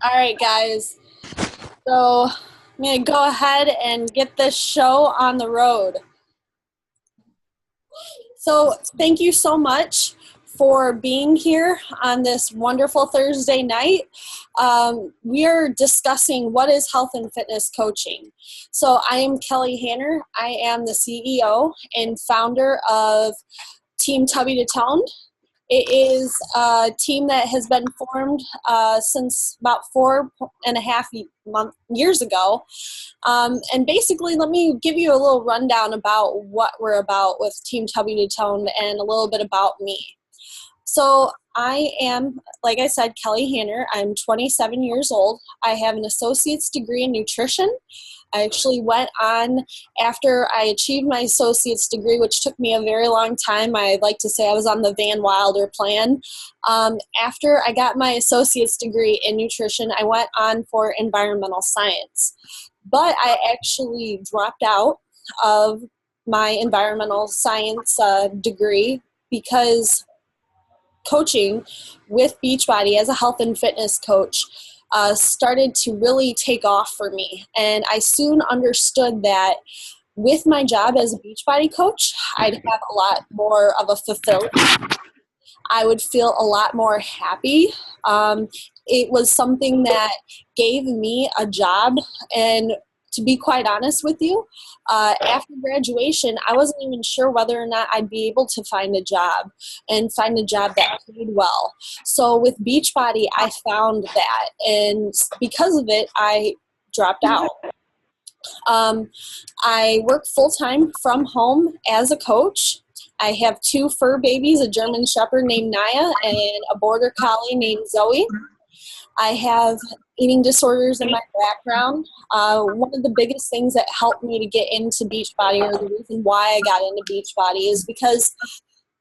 All right, guys. So I'm going to go ahead and get this show on the road. So thank you so much for being here on this wonderful Thursday night. We are discussing what is health and fitness coaching. So I am Kelly Hanner. I am the CEO and founder of Team Tubby to Town. It is a team that has been formed since about 4.5 years ago. And basically, let me give you a little rundown about what we're about with Team Tubby to Tone and a little bit about me. So I am, like I said, Kelly Hanner. I'm 27 years old. I have an associate's degree in nutrition. I actually went on after I achieved my associate's degree, which took me a very long time. I like to say I was on the Van Wilder plan. After I got my associate's degree in nutrition, I went on for environmental science. But I actually dropped out of my environmental science degree because coaching with Beachbody as a health and fitness coach started to really take off for me. And I soon understood that with my job as a Beachbody coach, I'd have a lot more of a fulfillment. I would feel a lot more happy. It was something that gave me a job, and to be quite honest with you, after graduation, I wasn't even sure whether or not I'd be able to find a job and find a job that paid well. So with Beachbody, I found that, and because of it, I dropped out. I work full-time from home as a coach. I have 2 fur babies, a German Shepherd named Naya and a Border Collie named Zoe. I have eating disorders in my background. One of the biggest things that helped me to get into Beachbody, or the reason why I got into Beachbody, is because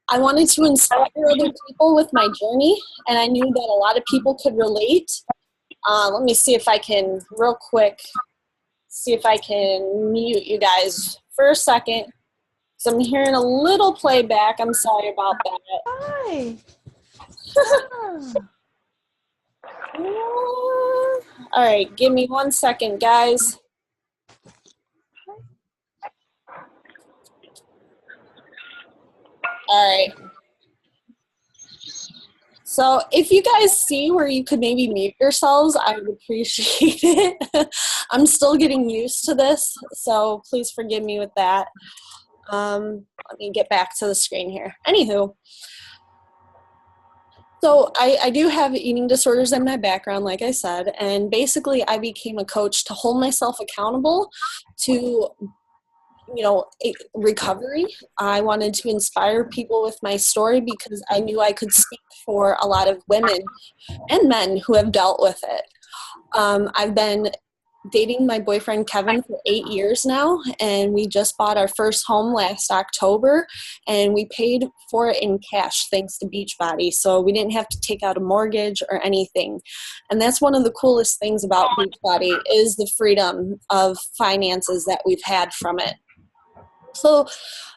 I wanted to inspire other people with my journey, and I knew that a lot of people could relate. Let me see if I can, real quick, see if I can mute you guys for a second. So I'm hearing a little playback. I'm sorry about that. Hi. All right, give me 1 second, guys. All right. So if you guys see where you could maybe mute yourselves, I would appreciate it. I'm still getting used to this, so please forgive me with that. Let me get back to the screen here. Anywho, so I do have eating disorders in my background, like I said, and basically I became a coach to hold myself accountable to, recovery. I wanted to inspire people with my story because I knew I could speak for a lot of women and men who have dealt with it. I've been dating my boyfriend Kevin for 8 years now, and we just bought our first home last October, and we paid for it in cash thanks to Beachbody, so we didn't have to take out a mortgage or anything. And that's one of the coolest things about Beachbody, is the freedom of finances that we've had from it. So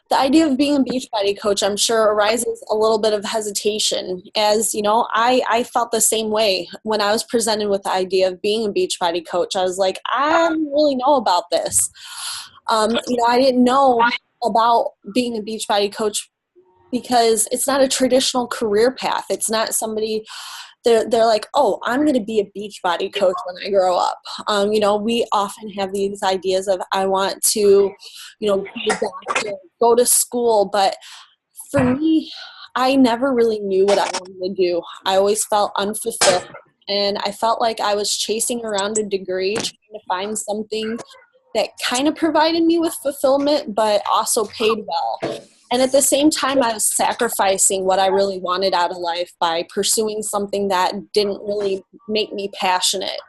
the idea of being a Beachbody coach, I'm sure, arises a little bit of hesitation. As you know, I felt the same way when I was presented with the idea of being a Beachbody coach. I was like, I don't really know about this. I didn't know about being a Beachbody coach because it's not a traditional career path. It's not somebody, they're like, oh, I'm going to be a Beachbody coach when I grow up. We often have these ideas of, I want to, be a doctor, go to school. But for me, I never really knew what I wanted to do. I always felt unfulfilled. And I felt like I was chasing around a degree, trying to find something that kind of provided me with fulfillment, but also paid well. And at the same time, I was sacrificing what I really wanted out of life by pursuing something that didn't really make me passionate.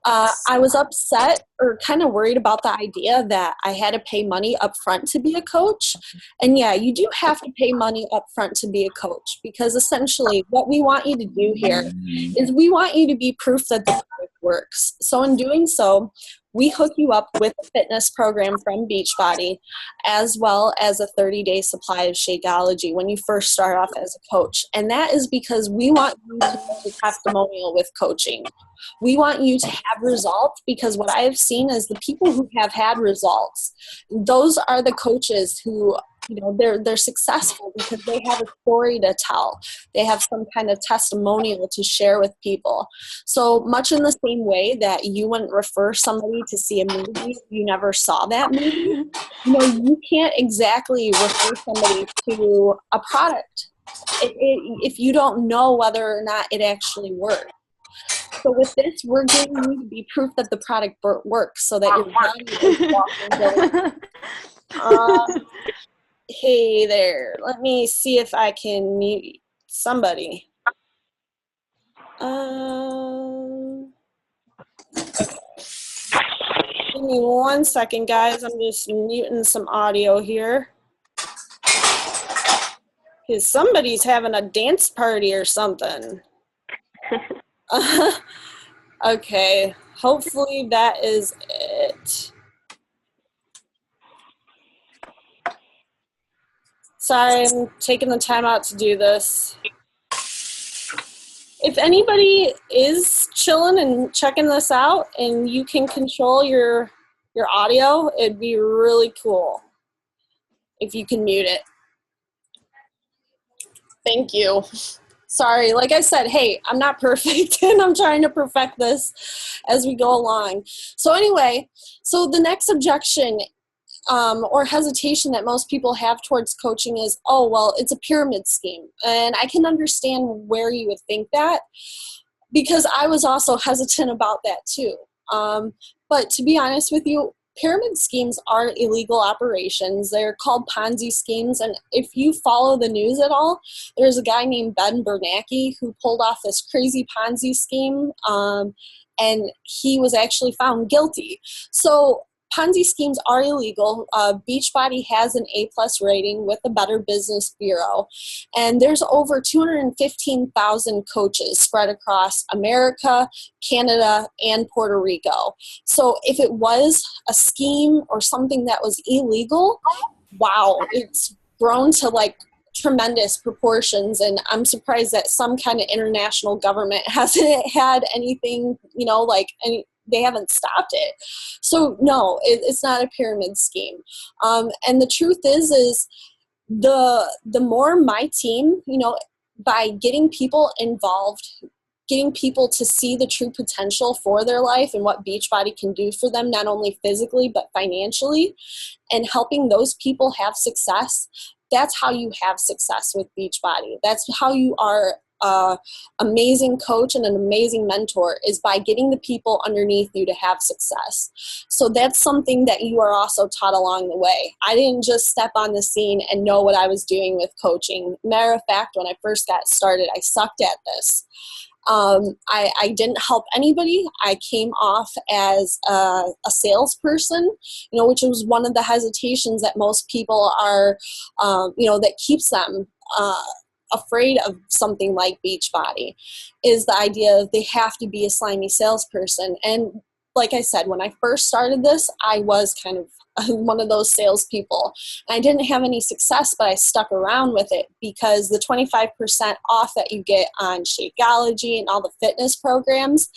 I was upset or kind of worried about the idea that I had to pay money up front to be a coach. And yeah, you do have to pay money up front to be a coach, because essentially what we want you to do here is we want you to be proof that the product works. So in doing so, we hook you up with a fitness program from Beachbody, as well as a 30-day supply of Shakeology when you first start off as a coach. And that is because we want you to be a testimonial with coaching. We want you to have results, because what I have seen is the people who have had results, those are the coaches who, they're successful because they have a story to tell. They have some kind of testimonial to share with people. So much in the same way that you wouldn't refer somebody to see a movie if you never saw that movie, you can't exactly refer somebody to a product if you don't know whether or not it actually works. So with this, we're getting you to be proof that the product works, so that your body is walking. Hey there. Let me see if I can mute somebody. Give me 1 second, guys. I'm just muting some audio here, because somebody's having a dance party or something. Okay, hopefully that is it. Sorry, I'm taking the time out to do this. If anybody is chilling and checking this out and you can control your audio, it'd be really cool if you can mute it. Thank you. Sorry, like I said, hey, I'm not perfect and I'm trying to perfect this as we go along. So anyway, so the next objection or hesitation that most people have towards coaching is, oh, well, it's a pyramid scheme. And I can understand where you would think that, because I was also hesitant about that too. But to be honest with you, pyramid schemes are illegal operations. They're called Ponzi schemes. And if you follow the news at all, there's a guy named Ben Bernanke who pulled off this crazy Ponzi scheme, and he was actually found guilty. So Ponzi schemes are illegal. Beachbody has an A+ rating with the Better Business Bureau, and there's over 215,000 coaches spread across America, Canada, and Puerto Rico. So if it was a scheme or something that was illegal, wow, it's grown to like tremendous proportions, and I'm surprised that some kind of international government hasn't had anything, they haven't stopped it. So no, it's not a pyramid scheme. And the truth is the more my team, by getting people involved, getting people to see the true potential for their life and what Beachbody can do for them, not only physically, but financially, and helping those people have success, that's how you have success with Beachbody. That's how you are amazing coach and an amazing mentor, is by getting the people underneath you to have success. So that's something that you are also taught along the way. I didn't just step on the scene and know what I was doing with coaching. Matter of fact, when I first got started, I sucked at this. I didn't help anybody. I came off as a salesperson, which was one of the hesitations that most people are, that keeps them afraid of something like Beachbody, is the idea of they have to be a slimy salesperson. And like I said, when I first started this, I was kind of one of those salespeople. I didn't have any success, but I stuck around with it because the 25% off that you get on Shakeology and all the fitness programs,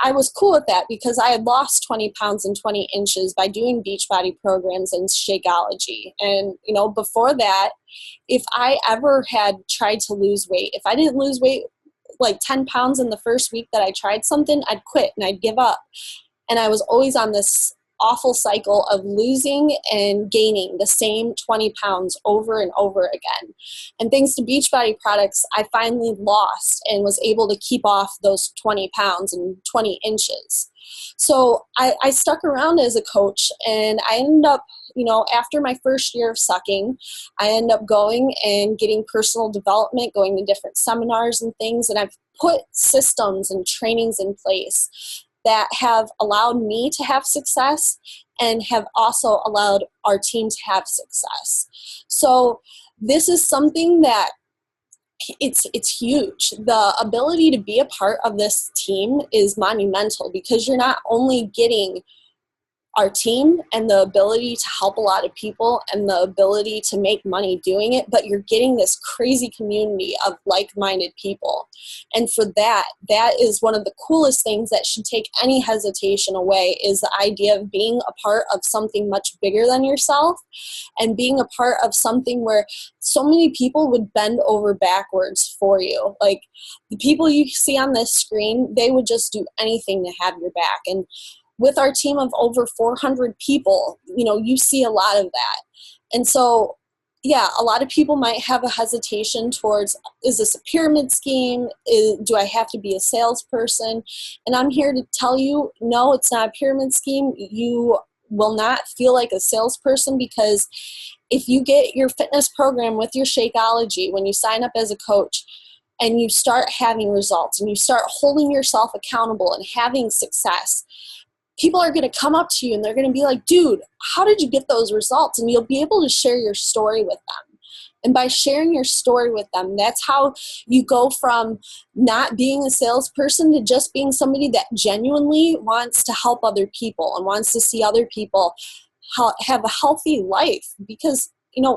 I was cool with that because I had lost 20 pounds and 20 inches by doing Beachbody programs and Shakeology. And, before that, if I ever had tried to lose weight, if I didn't lose weight like 10 pounds in the first week that I tried something, I'd quit and I'd give up. And I was always on this awful cycle of losing and gaining the same 20 pounds over and over again. And thanks to Beachbody products, I finally lost and was able to keep off those 20 pounds and 20 inches. So I stuck around as a coach, and I ended up, after my first year of sucking, I ended up going and getting personal development, going to different seminars and things, and I've put systems and trainings in place that have allowed me to have success and have also allowed our team to have success. So this is something that it's huge. The ability to be a part of this team is monumental because you're not only getting our team and the ability to help a lot of people and the ability to make money doing it, but you're getting this crazy community of like-minded people. And for that is one of the coolest things that should take any hesitation away, is the idea of being a part of something much bigger than yourself and being a part of something where so many people would bend over backwards for you. Like the people you see on this screen, they would just do anything to have your back. And with our team of over 400 people, you see a lot of that. And so, yeah, a lot of people might have a hesitation towards, is this a pyramid scheme? Do I have to be a salesperson? And I'm here to tell you, no, it's not a pyramid scheme. You will not feel like a salesperson, because if you get your fitness program with your Shakeology, when you sign up as a coach, and you start having results and you start holding yourself accountable and having success, people are going to come up to you and they're going to be like, dude, how did you get those results? And you'll be able to share your story with them. And by sharing your story with them, that's how you go from not being a salesperson to just being somebody that genuinely wants to help other people and wants to see other people have a healthy life. Because,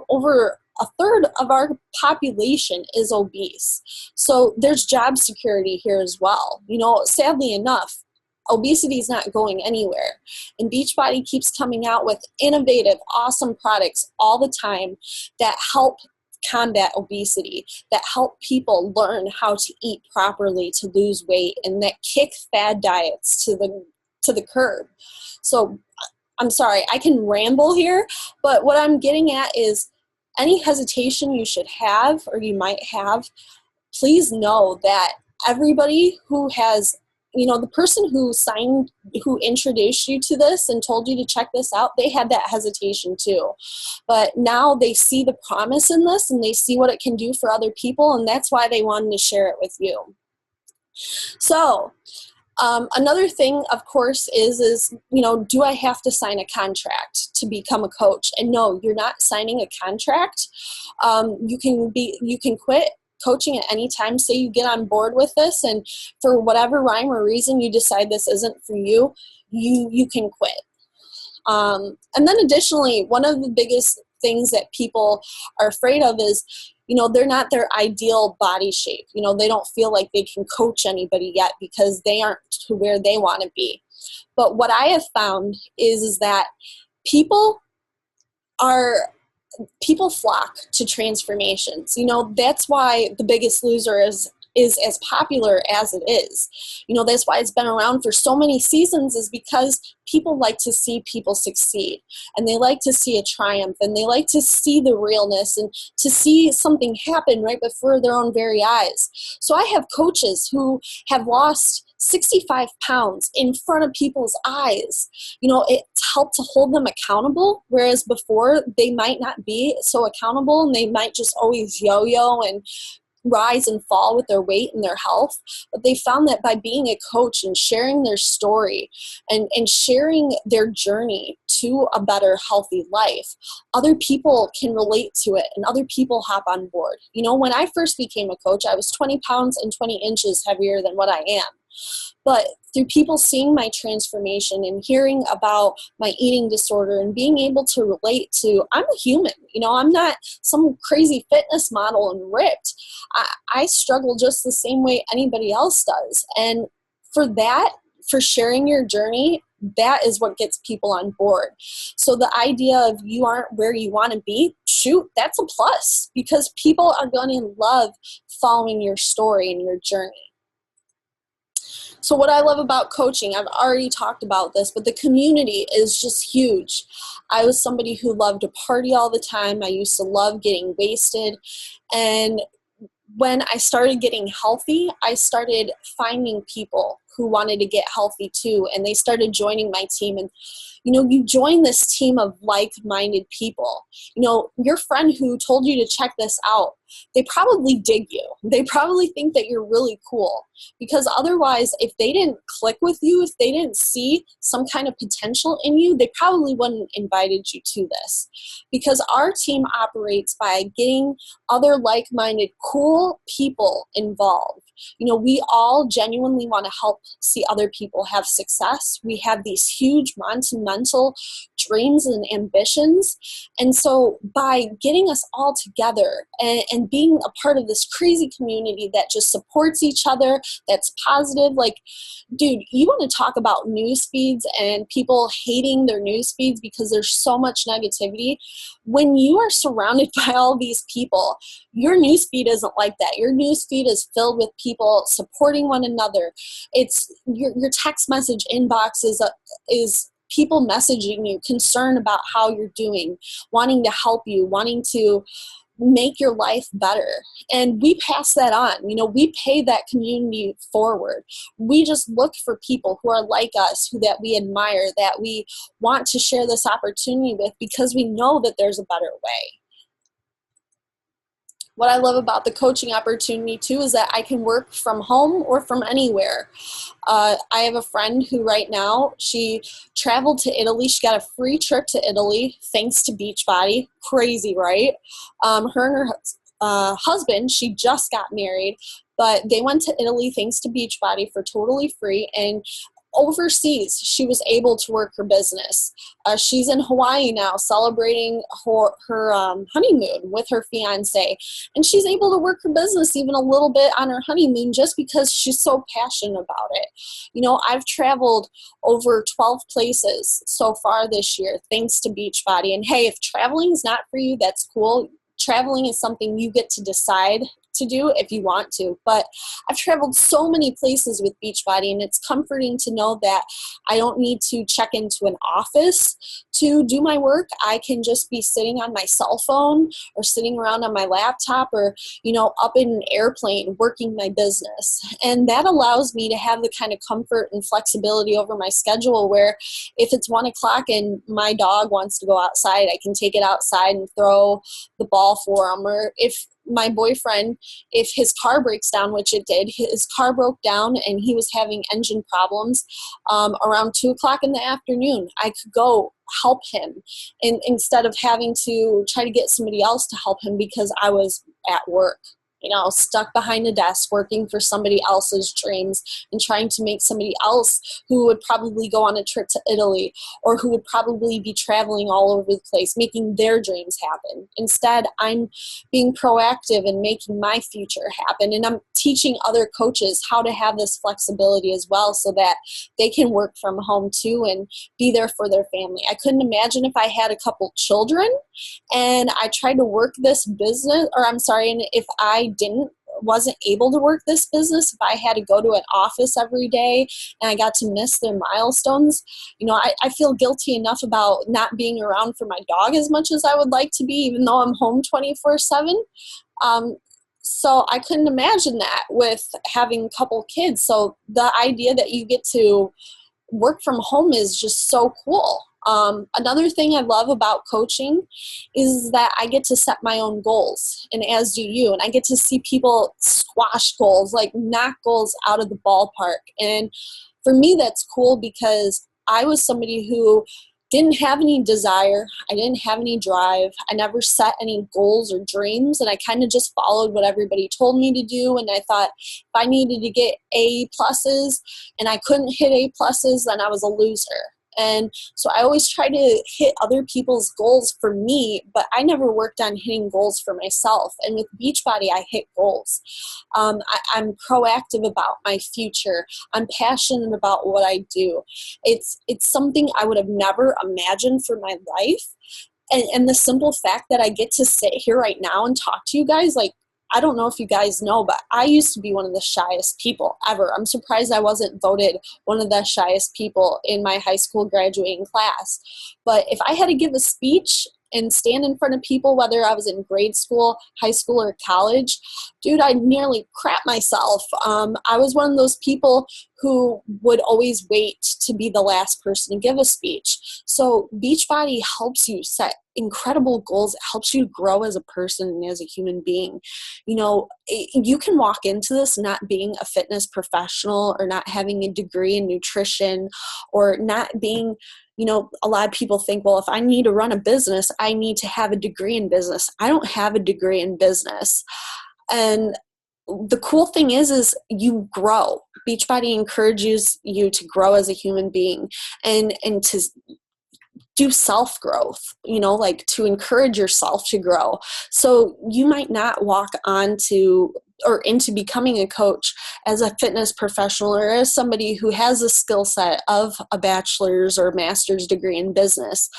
over a third of our population is obese. So there's job security here as well. Sadly enough, obesity is not going anywhere. And Beachbody keeps coming out with innovative, awesome products all the time that help combat obesity, that help people learn how to eat properly to lose weight, and that kick fad diets to the curb. So I'm sorry, I can ramble here, but what I'm getting at is any hesitation you should have or you might have, please know that everybody who has, the person who introduced you to this and told you to check this out, they had that hesitation too. But now they see the promise in this and they see what it can do for other people, and that's why they wanted to share it with you. So, another thing, of course, is do I have to sign a contract to become a coach? And no, you're not signing a contract. You can quit coaching at any time. Say you get on board with this and for whatever rhyme or reason you decide this isn't for you, you can quit. And then additionally, one of the biggest things that people are afraid of is, they're not their ideal body shape. They don't feel like they can coach anybody yet because they aren't to where they want to be. But what I have found is that people flock to transformations. That's why The Biggest Loser is as popular as it is. That's why it's been around for so many seasons, is because people like to see people succeed, and they like to see a triumph, and they like to see the realness and to see something happen right before their own very eyes. So I have coaches who have lost 65 pounds in front of people's eyes. It's helped to hold them accountable, whereas before they might not be so accountable and they might just always yo-yo and rise and fall with their weight and their health. But they found that by being a coach and sharing their story and sharing their journey to a better, healthy life, other people can relate to it and other people hop on board. When I first became a coach, I was 20 pounds and 20 inches heavier than what I am. But through people seeing my transformation and hearing about my eating disorder and being able to relate to, I'm a human, I'm not some crazy fitness model and ripped. I struggle just the same way anybody else does. And for sharing your journey, that is what gets people on board. So the idea of you aren't where you want to be, shoot, that's a plus, because people are going to love following your story and your journey. So what I love about coaching, I've already talked about this, but the community is just huge. I was somebody who loved to party all the time. I used to love getting wasted. And when I started getting healthy, I started finding people who wanted to get healthy too, and they started joining my team. And you join this team of like-minded people. Your friend who told you to check this out, they probably dig you. They probably think that you're really cool, because otherwise, if they didn't click with you, if they didn't see some kind of potential in you, they probably wouldn't have invited you to this. Because our team operates by getting other like-minded, cool people involved. We all genuinely want to help see other people have success. We have these huge monumental dreams and ambitions. And so by getting us all together and being a part of this crazy community that just supports each other, that's positive, like, dude, you want to talk about news feeds and people hating their news feeds because there's so much negativity. When you are surrounded by all these people, your news feed isn't like that. Your news feed is filled with people supporting one another. It's your text message inbox is people messaging you, concerned about how you're doing, wanting to help you, wanting to make your life better. And we pass that on. We pay that community forward. We just look for people who are like us, that we admire, that we want to share this opportunity with, because we know that there's a better way. What I love about the coaching opportunity too is that I can work from home or from anywhere. I have a friend who right now, she traveled to Italy. She got a free trip to Italy thanks to Beachbody. Crazy, right? Her and her husband, she just got married, but they went to Italy thanks to Beachbody for totally free. And overseas, she was able to work her business. She's in Hawaii now celebrating her honeymoon with her fiance, and she's able to work her business even a little bit on her honeymoon just because she's so passionate about it. I've traveled over 12 places so far this year thanks to Beachbody. And hey, if traveling is not for you, that's cool. Traveling is something you get to decide to do if you want to. But I've traveled so many places with Beachbody, and it's comforting to know that I don't need to check into an office to do my work. I can just be sitting on my cell phone or sitting around on my laptop or, up in an airplane working my business. And that allows me to have the kind of comfort and flexibility over my schedule where if it's 1 o'clock and my dog wants to go outside, I can take it outside and throw the ball for him. Or if my boyfriend, if his car breaks down, which it did, his car broke down and he was having engine problems around 2 o'clock in the afternoon, I could go help him instead of having to try to get somebody else to help him because I was at work. Stuck behind a desk working for somebody else's dreams and trying to make somebody else who would probably go on a trip to Italy or who would probably be traveling all over the place, making their dreams happen. Instead, I'm being proactive and making my future happen. And I'm teaching other coaches how to have this flexibility as well so that they can work from home too and be there for their family. I couldn't imagine if I had a couple children and I tried to work this business, and if I wasn't able to work this business, if I had to go to an office every day and I got to miss their milestones, I feel guilty enough about not being around for my dog as much as I would like to be, even though I'm home 24/7. So I couldn't imagine that with having a couple kids. So the idea that you get to work from home is just so cool. Another thing I love about coaching is that I get to set my own goals, and as do you, and I get to see people squash goals, like knock goals out of the ballpark. And for me, that's cool because I was somebody who didn't have any desire. I didn't have any drive. I never set any goals or dreams, and I kind of just followed what everybody told me to do. And I thought if I needed to get A pluses and I couldn't hit A pluses, then I was a loser. And so I always try to hit other people's goals for me, but I never worked on hitting goals for myself. And with Beachbody, I hit goals. I'm proactive about my future. I'm passionate about what I do. It's something I would have never imagined for my life. And the simple fact that I get to sit here right now and talk to you guys, like, I don't know if you guys know, but I used to be one of the shyest people ever. I'm surprised I wasn't voted one of the shyest people in my high school graduating class. But if I had to give a speech and stand in front of people, whether I was in grade school, high school, or college, dude, I'd nearly crap myself. I was one of those people who would always wait to be the last person to give a speech. So Beachbody helps you set incredible goals. It helps you grow as a person and as a human being. You can walk into this not being a fitness professional or not having a degree in nutrition or not being, a lot of people think, well, if I need to run a business, I need to have a degree in business. I don't have a degree in business. And the cool thing is you grow. Beachbody encourages you to grow as a human being and to do self-growth, like to encourage yourself to grow. So you might not walk on to or into becoming a coach as a fitness professional or as somebody who has a skill set of a bachelor's or master's degree in business,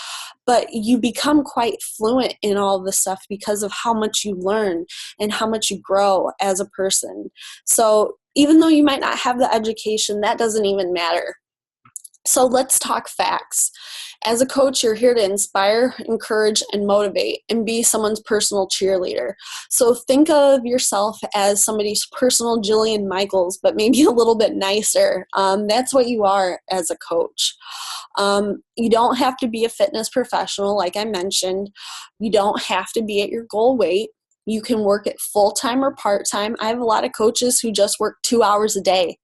but you become quite fluent in all of this stuff because of how much you learn and how much you grow as a person. So even though you might not have the education, that doesn't even matter. So let's talk facts. As a coach, you're here to inspire, encourage, and motivate and be someone's personal cheerleader. So think of yourself as somebody's personal Jillian Michaels, but maybe a little bit nicer. That's what you are as a coach. You don't have to be a fitness professional, like I mentioned. You don't have to be at your goal weight. You can work it full-time or part-time. I have a lot of coaches who just work 2 hours a day,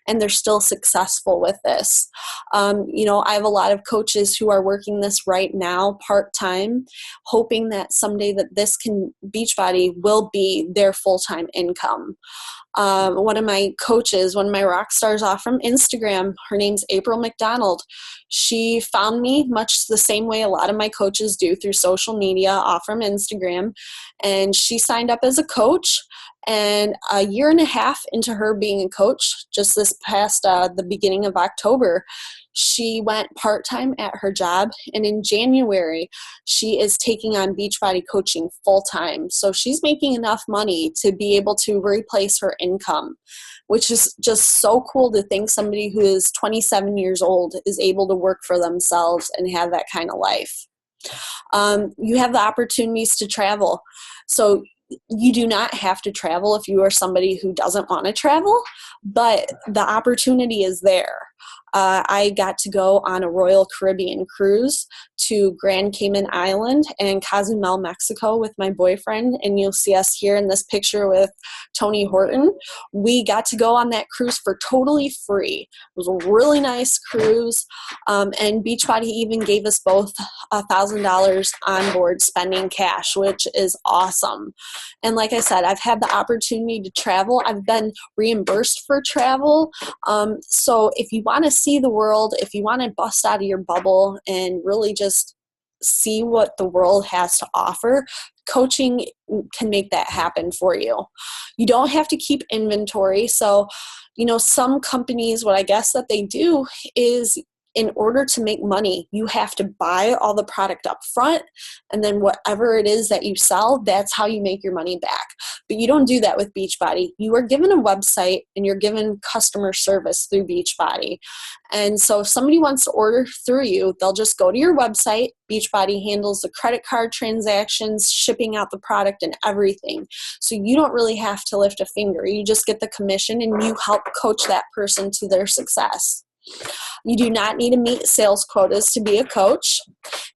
and they're still successful with this. I have a lot of coaches who are working this right now part-time, hoping that someday that Beachbody will be their full-time income. One of my coaches, one of my rock stars off from Instagram, her name's April McDonald. She found me much the same way a lot of my coaches do, through social media off from Instagram. And she signed up as a coach. And a year and a half into her being a coach, just this past the beginning of October, she went part-time at her job. And in January, she is taking on Beachbody coaching full-time. So she's making enough money to be able to replace her income, which is just so cool to think somebody who is 27 years old is able to work for themselves and have that kind of life. You have the opportunities to travel. So you do not have to travel if you are somebody who doesn't want to travel, but the opportunity is there. I got to go on a Royal Caribbean cruise to Grand Cayman Island and Cozumel, Mexico with my boyfriend, and you'll see us here in this picture with Tony Horton. We got to go on that cruise for totally free. It was a really nice cruise, and Beachbody even gave us both $1,000 on board spending cash, which is awesome. And like I said, I've had the opportunity to travel. I've been reimbursed for travel. So if you want to see the world, if you want to bust out of your bubble and really just see what the world has to offer, coaching can make that happen for you. You don't have to keep inventory. So, some companies, what I guess that they do is, in order to make money, you have to buy all the product up front, and then whatever it is that you sell, that's how you make your money back. But you don't do that with Beachbody. You are given a website and you're given customer service through Beachbody. And so if somebody wants to order through you, they'll just go to your website. Beachbody handles the credit card transactions, shipping out the product, and everything. So you don't really have to lift a finger. You just get the commission and you help coach that person to their success. You do not need to meet sales quotas to be a coach.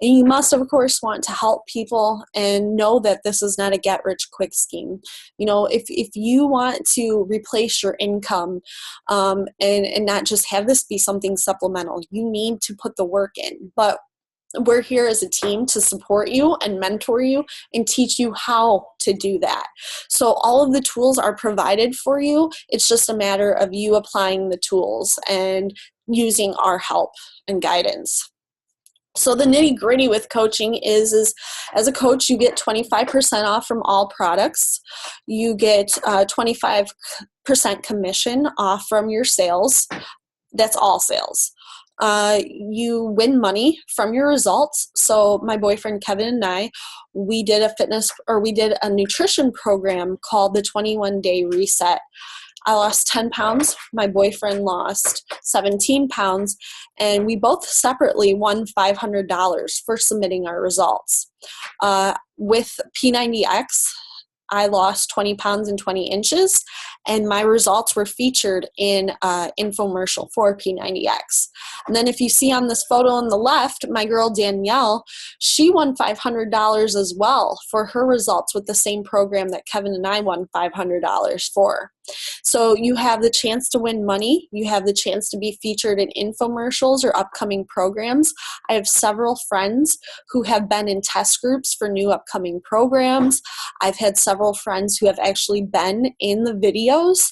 And you must, of course, want to help people and know that this is not a get-rich-quick scheme. If you want to replace your income and not just have this be something supplemental, you need to put the work in. But we're here as a team to support you and mentor you and teach you how to do that. So all of the tools are provided for you. It's just a matter of you applying the tools and using our help and guidance. So the nitty-gritty with coaching is as a coach, you get 25% off from all products. You get 25% commission off from your sales. That's all sales. You win money from your results. So my boyfriend Kevin and I, we did a nutrition program called the 21-Day Reset. I lost 10 pounds. My boyfriend lost 17 pounds, and we both separately won $500 for submitting our results. With P90X, I lost 20 pounds and 20 inches, and my results were featured in an infomercial for P90X. And then if you see on this photo on the left, my girl Danielle, she won $500 as well for her results with the same program that Kevin and I won $500 for. So you have the chance to win money. You have the chance to be featured in infomercials or upcoming programs. I have several friends who have been in test groups for new upcoming programs. I've had several friends who have actually been in the videos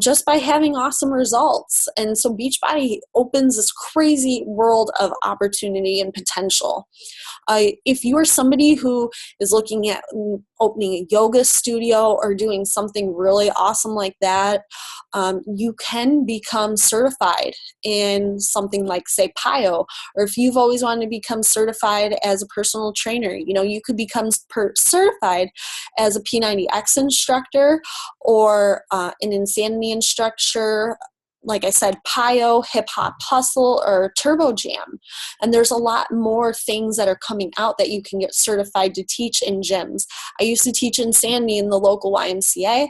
just by having awesome results. And so Beachbody opens this crazy world of opportunity and potential. If you are somebody who is looking at opening a yoga studio or doing something really awesome like that, you can become certified in something like, say, PIO. Or if you've always wanted to become certified as a personal trainer, you could become certified as a P90X instructor or an insanity instructor, like I said, PIO, Hip Hop Hustle, or Turbo Jam. And there's a lot more things that are coming out that you can get certified to teach in gyms. I used to teach insanity in the local YMCA,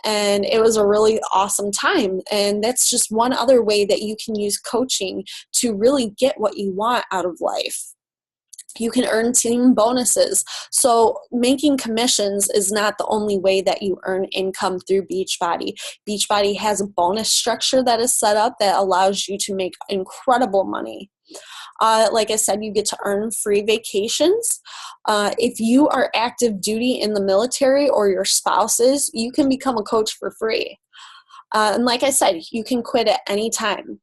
and it was a really awesome time. And that's just one other way that you can use coaching to really get what you want out of life. You can earn team bonuses. So making commissions is not the only way that you earn income through Beachbody. Beachbody has a bonus structure that is set up that allows you to make incredible money. Like I said, you get to earn free vacations. If you are active duty in the military or your spouse is, you can become a coach for free. And like I said, you can quit at any time.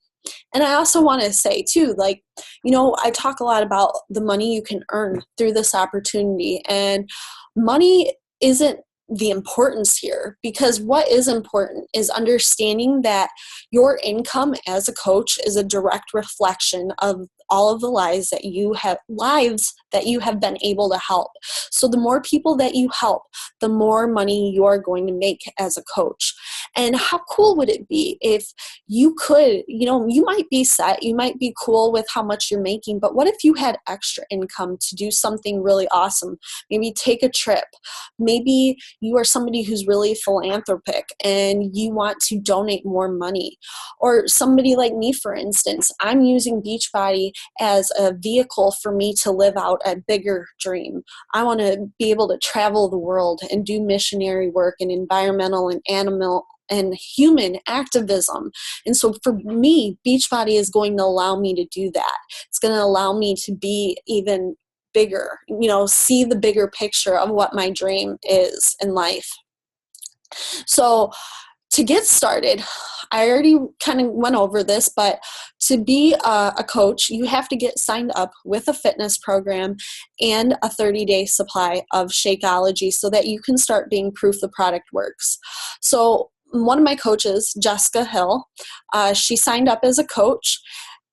And I also want to say too, I talk a lot about the money you can earn through this opportunity, and money isn't the importance here, because what is important is understanding that your income as a coach is a direct reflection of all of the lives that you have been able to help. So the more people that you help, the more money you're going to make as a coach. And how cool would it be if you could, you might be set, you might be cool with how much you're making, but what if you had extra income to do something really awesome? Maybe take a trip. Maybe you are somebody who's really philanthropic and you want to donate more money. Or somebody like me, for instance, I'm using Beachbody as a vehicle for me to live out a bigger dream. I want to be able to travel the world and do missionary work and environmental and animal and human activism. And so for me, Beachbody is going to allow me to do that. It's going to allow me to be even bigger, see the bigger picture of what my dream is in life. So to get started, I already kind of went over this, but to be a coach, you have to get signed up with a fitness program and a 30-day supply of Shakeology so that you can start being proof the product works. So one of my coaches, Jessica Hill, she signed up as a coach.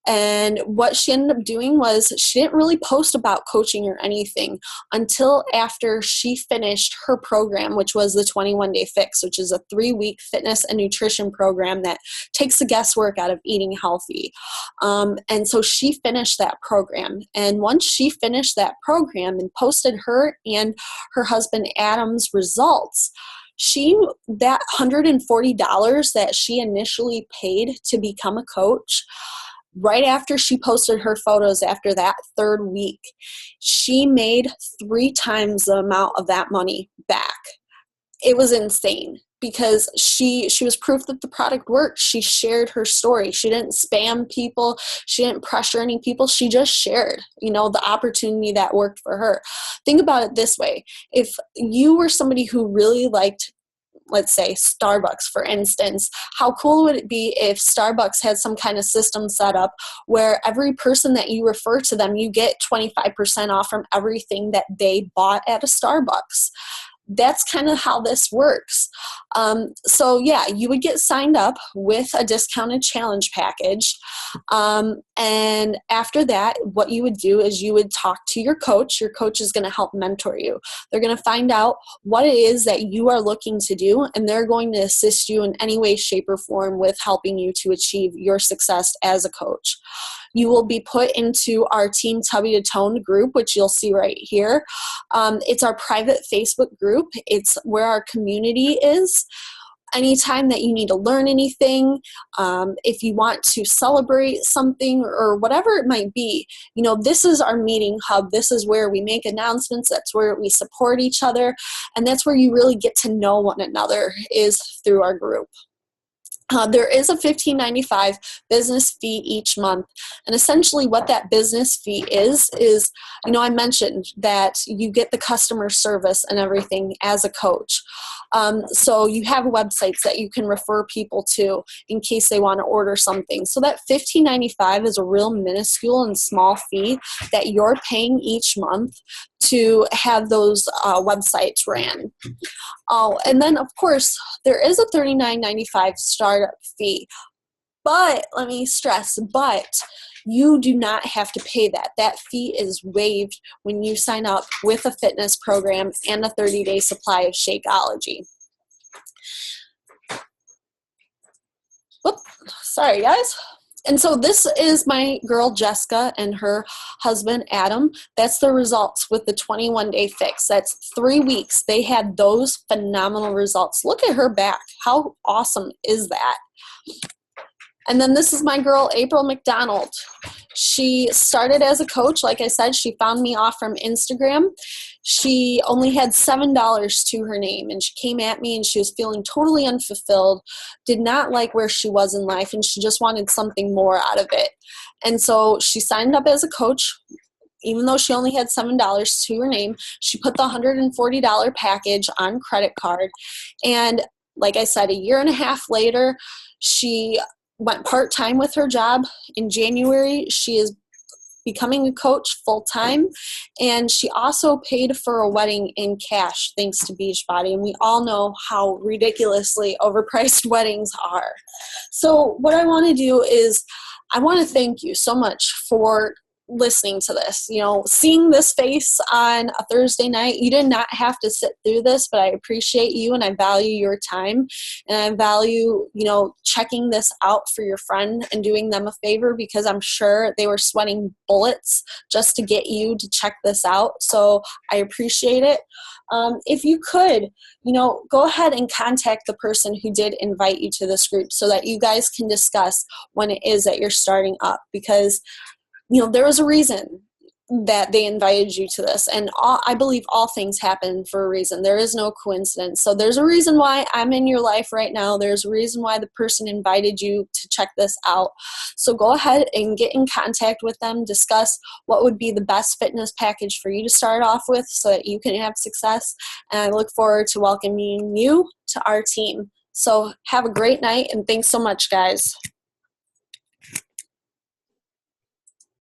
And what she ended up doing was she didn't really post about coaching or anything until after she finished her program, which was the 21-Day Fix, which is a 3-week fitness and nutrition program that takes the guesswork out of eating healthy. And so she finished that program. And once she finished that program and posted her and her husband Adam's results, that $140 that she initially paid to become a coach, right after she posted her photos after that 3rd week, she made 3 times the amount of that money back. It was insane because she was proof that the product worked. She shared her story. She didn't spam people. She didn't pressure any people. She just shared, the opportunity that worked for her. Think about it this way. If you were somebody who really liked, let's say, Starbucks, for instance, how cool would it be if Starbucks had some kind of system set up where every person that you refer to them, you get 25% off from everything that they bought at a Starbucks? That's kind of how this works. So yeah, you would get signed up with a discounted challenge package. And after that, what you would do is you would talk to your coach. Your coach is going to help mentor you. They're going to find out what it is that you are looking to do, and they're going to assist you in any way, shape, or form with helping you to achieve your success as a coach. You will be put into our Team Tubby to Tone group, which you'll see right here. It's our private Facebook group. It's where our community is. anytime that you need to learn anything, if you want to celebrate something or whatever it might be, this is our meeting hub. This is where we make announcements. That's where we support each other. And that's where you really get to know one another, is through our group. There is a $15.95 business fee each month. And essentially what that business fee is, I mentioned that you get the customer service and everything as a coach. So you have websites that you can refer people to in case they want to order something. So that $15.95 is a real minuscule and small fee that you're paying each month to have those websites ran. Oh, and then of course there is a $39.95 startup fee, but let me stress, but you do not have to pay that. That fee is waived when you sign up with a fitness program and a 30-day supply of Shakeology. Whoop, sorry guys. And so this is my girl Jessica and her husband Adam. That's the results with the 21-day fix. That's 3 weeks. They had those phenomenal results. Look at her back. How awesome is that? And then this is my girl April McDonald. She started as a coach. Like I said, she found me off from Instagram. She only had $7 to her name, and she came at me and she was feeling totally unfulfilled, did not like where she was in life, and she just wanted something more out of it. And so she signed up as a coach. Even though she only had $7 to her name, she put the $140 package on credit card. And like I said, a year and a half later, she went part-time with her job. In January, she is becoming a coach full-time, and she also paid for a wedding in cash thanks to Beachbody, and we all know how ridiculously overpriced weddings are. So what I want to do is I want to thank you so much for listening to this, seeing this face on a Thursday night. You did not have to sit through this, but I appreciate you and I value your time, and I value, checking this out for your friend and doing them a favor, because I'm sure they were sweating bullets just to get you to check this out. So I appreciate it. If you could, go ahead and contact the person who did invite you to this group so that you guys can discuss when it is that you're starting up, because there was a reason that they invited you to this. And I believe all things happen for a reason. There is no coincidence. So there's a reason why I'm in your life right now. There's a reason why the person invited you to check this out. So go ahead and get in contact with them, discuss what would be the best fitness package for you to start off with so that you can have success. And I look forward to welcoming you to our team. So have a great night, and thanks so much, guys.